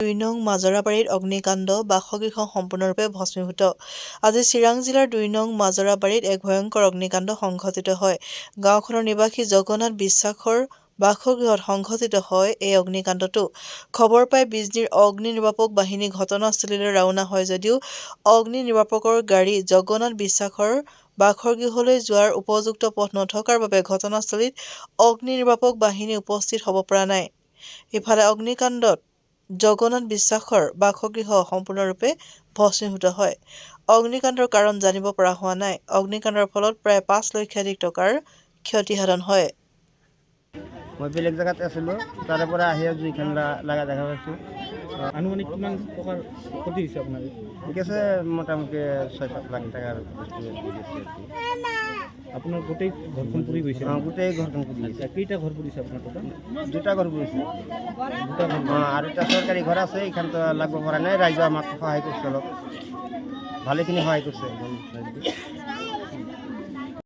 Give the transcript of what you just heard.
২ নং মাজৰাবাৰীত অগ্নিকাণ্ড, বাসগৃহ সম্পূৰ্ণৰূপে ভস্মীভূত। আজি চিৰাং জিলাৰ ২ নং মাজৰাবাৰীত এক ভয়ংকৰ অগ্নিকাণ্ড সংঘটিত হয়। গাঁওখনৰ নিবাসী জগন্নাথ বিশ্বাসৰ বাসগৃহত সংঘটিত হয় এই অগ্নিকাণ্ডটো। খবৰ পাই বিজনীৰ অগ্নি নিৰ্বাপক বাহিনী ঘটনাস্থলীলৈ ৰাওনা হয় যদিও অগ্নি নিৰ্বাপকৰ গাড়ী জগন্নাথ বিশ্বাসৰ বাসগৃহলৈ যোৱাৰ উপযুক্ত পথ নথকাৰ বাবে ঘটনাস্থলীত অগ্নি নিৰ্বাপক বাহিনী উপস্থিত হ'ব পৰা নাই। ইফালে অগ্নিকাণ্ডত জগন্নাথ বিশ্বাসৰ বাসগৃহ সম্পূৰ্ণৰূপে ভস্মীভূত হয়। অগ্নিকাণ্ডৰ কাৰণ জানিব পৰা হোৱা নাই। অগ্নিকাণ্ডৰ ফলত প্ৰায় ৫ লক্ষাধিক টকাৰ ক্ষতিসাধন হয়। মই বেলেগ জেগাত আছিলোঁ, তাৰে পৰা আহি জুইখন লাগা দেখা পাইছোঁ। আনুমানিক কিমান টকাৰ ক্ষতি হৈছে আপোনাৰ? ঠিক আছে, মোটামুটি ৬-৭ লাখ টকাৰ আপোনাৰ গোটেই ঘৰখন পুৰি গৈছে? গোটেই ঘৰখন পুৰি গৈছে। কেইটা ঘৰ পুৰিছে আপোনাৰ টকা? 2টা ঘৰ পুৰিছে। দুটা ঘৰ? আৰু এটা চৰকাৰী ঘৰ আছে, এইখানতো লাগব পৰা নাই। ৰাইজে আমাক সহায় কৰিছে, অলপ ভালেখিনি সহায় কৰিছে।